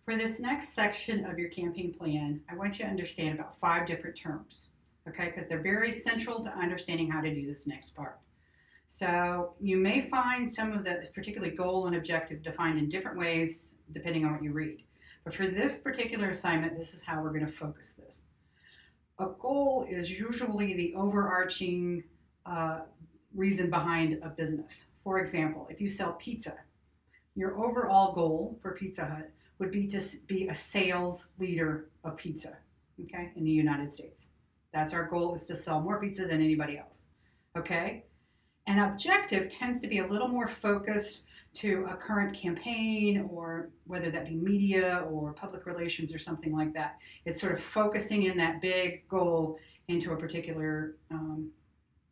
For this next section of your campaign plan, I want you to understand about 5 different terms, okay? Because they're very central to understanding how to do this next part. So you may find some of the particularly goal and objective defined in different ways depending on what you read. But for this particular assignment, this is how we're going to focus this. A goal is usually the overarching uh, reason behind a business. For example, if you sell pizza, your overall goal for Pizza Hut would be to be a sales leader of pizza, okay, in the United States. That's our goal, is to sell more pizza than anybody else, okay? An objective tends to be a little more focused to a current campaign, or whether that be media or public relations or something like that. It's sort of focusing in that big goal into a particular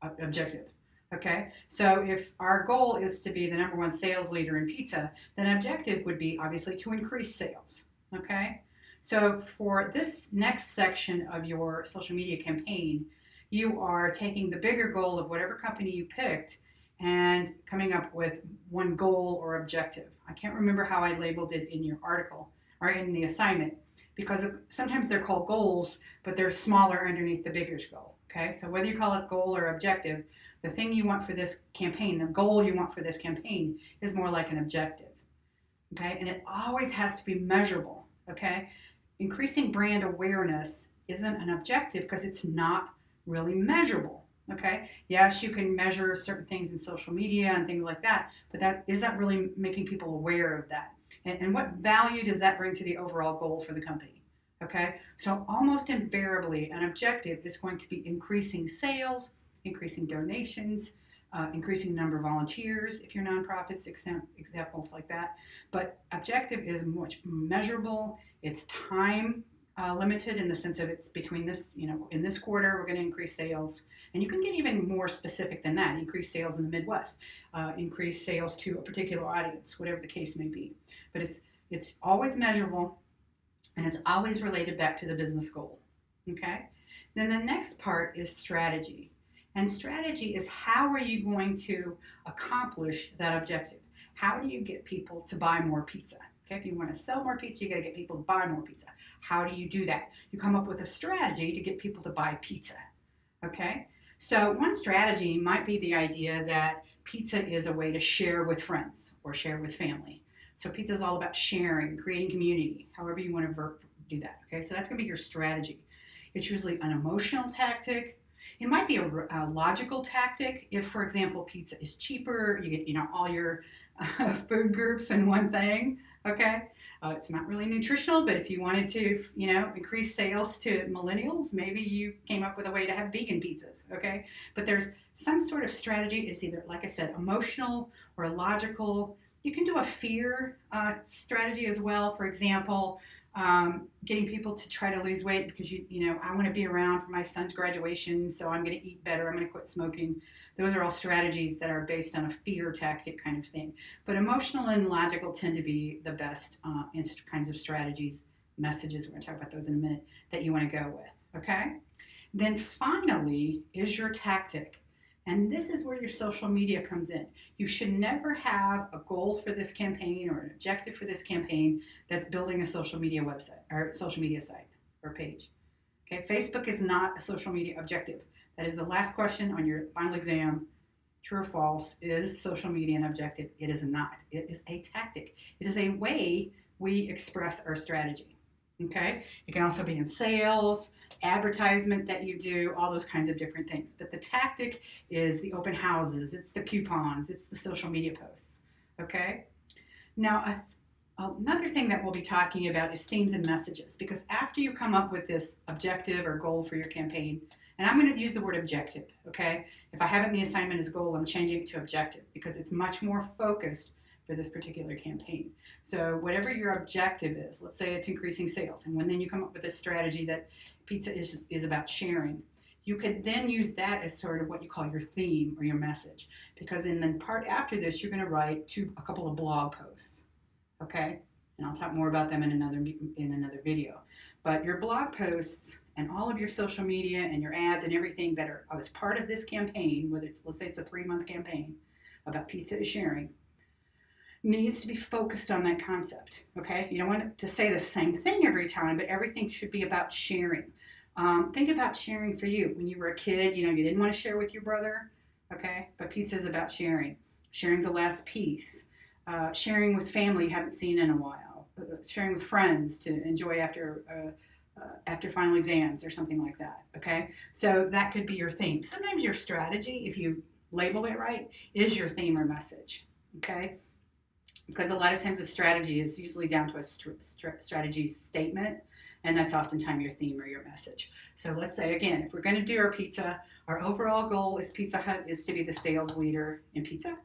objective. Okay, so if our goal is to be the #1 sales leader in pizza, then objective would be obviously to increase sales. Okay, so for this next section of your social media campaign, you are taking the bigger goal of whatever company you picked and coming up with one goal or objective. I can't remember how I labeled it in your article or in the assignment, because sometimes they're called goals, but they're smaller underneath the bigger goal. Okay, so whether you call it goal or objective, the thing you want for this campaign, the goal you want for this campaign, is more like an objective. Okay, and it always has to be measurable. Okay, increasing brand awareness isn't an objective because it's not really measurable. Okay, yes, you can measure certain things in social media and things like that, but is that really making people aware of that? And what value does that bring to the overall goal for the company? Okay, so almost invariably, an objective is going to be increasing sales, increasing donations, increasing the number of volunteers if you're nonprofits, examples like that. But objective is much measurable. It's time limited in the sense of it's between this, in this quarter we're going to increase sales, and you can get even more specific than that. Increase sales in the Midwest, increase sales to a particular audience, whatever the case may be. But it's always measurable, and it's always related back to the business goal. Okay. Then the next part is strategy. And strategy is, how are you going to accomplish that objective? How do you get people to buy more pizza? Okay, if you want to sell more pizza, you got to get people to buy more pizza. How do you do that? You come up with a strategy to get people to buy pizza. Okay, so one strategy might be the idea that pizza is a way to share with friends or share with family. So pizza is all about sharing, creating community, however you want to do that. Okay, so that's going to be your strategy. It's usually an emotional tactic. It might be a logical tactic. If, for example, pizza is cheaper, you get all your food groups in one thing. Okay, it's not really nutritional, but if you wanted to, increase sales to millennials, maybe you came up with a way to have vegan pizzas. Okay, but there's some sort of strategy. It's either, like I said, emotional or logical. You can do a fear strategy as well. For example, getting people to try to lose weight because I want to be around for my son's graduation, so I'm going to eat better, I'm going to quit smoking. Those are all strategies that are based on a fear tactic kind of thing. But emotional and logical tend to be the best kinds of strategies, messages, we're going to talk about those in a minute, that you want to go with. Okay, then finally is your tactic. And this is where your social media comes in. You should never have a goal for this campaign or an objective for this campaign that's building a social media website or social media site or page. Okay, Facebook is not a social media objective. That is the last question on your final exam. True or false? Is social media an objective? It is not. It is a tactic. It is a way we express our strategy. Okay, it can also be in sales, advertisement that you do, all those kinds of different things. But the tactic is the open houses, it's the coupons, it's the social media posts. Okay, now another thing that we'll be talking about is themes and messages, because after you come up with this objective or goal for your campaign, and I'm going to use the word objective. Okay, if I have it in the assignment as goal, I'm changing it to objective because it's much more focused for this particular campaign. So whatever your objective is, let's say it's increasing sales, and then you come up with a strategy that pizza is about sharing, you could then use that as sort of what you call your theme or your message, because in the part after this, you're going to write a couple of blog posts. Okay, and I'll talk more about them in another video. But your blog posts and all of your social media and your ads and everything that are as part of this campaign, whether it's, let's say it's a 3-month campaign about pizza is sharing, needs to be focused on that concept. Okay, you don't want it to say the same thing every time, but everything should be about sharing. Think about sharing for you. When you were a kid, you know, you didn't want to share with your brother, okay? But pizza is about sharing, sharing the last piece, sharing with family you haven't seen in a while, sharing with friends to enjoy after final exams or something like that, okay? So that could be your theme. Sometimes your strategy, if you label it right, is your theme or message, okay? Because a lot of times a strategy is usually down to a strategy statement, and that's oftentimes your theme or your message. So let's say again, if we're going to do our pizza, our overall goal is Pizza Hut is to be the sales leader in pizza.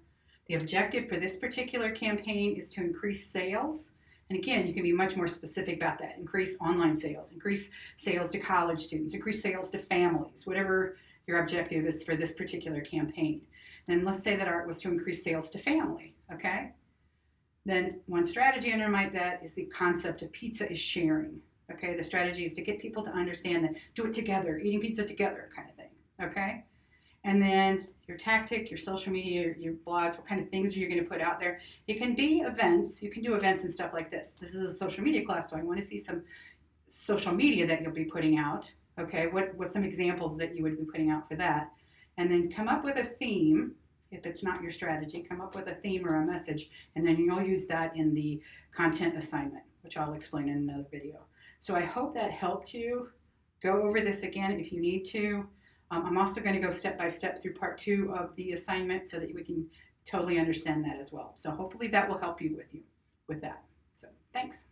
The objective for this particular campaign is to increase sales. And again, you can be much more specific about that. Increase online sales, increase sales to college students, increase sales to families, whatever your objective is for this particular campaign. Then let's say that was to increase sales to family, okay? Then one strategy underneath that is the concept of pizza is sharing. Okay, the strategy is to get people to understand that do it together, eating pizza together kind of thing. Okay, and then your tactic, your social media, your blogs, what kind of things are you going to put out there? It can be events. You can do events and stuff like this. This is a social media class, so I want to see some social media that you'll be putting out. Okay, what some examples that you would be putting out for that, and then come up with a theme. If it's not your strategy, come up with a theme or a message, and then you'll use that in the content assignment, which I'll explain in another video. So I hope that helped you. Go over this again if you need to. I'm also going to go step by step through part 2 of the assignment so that we can totally understand that as well. So hopefully that will help you with that. So thanks.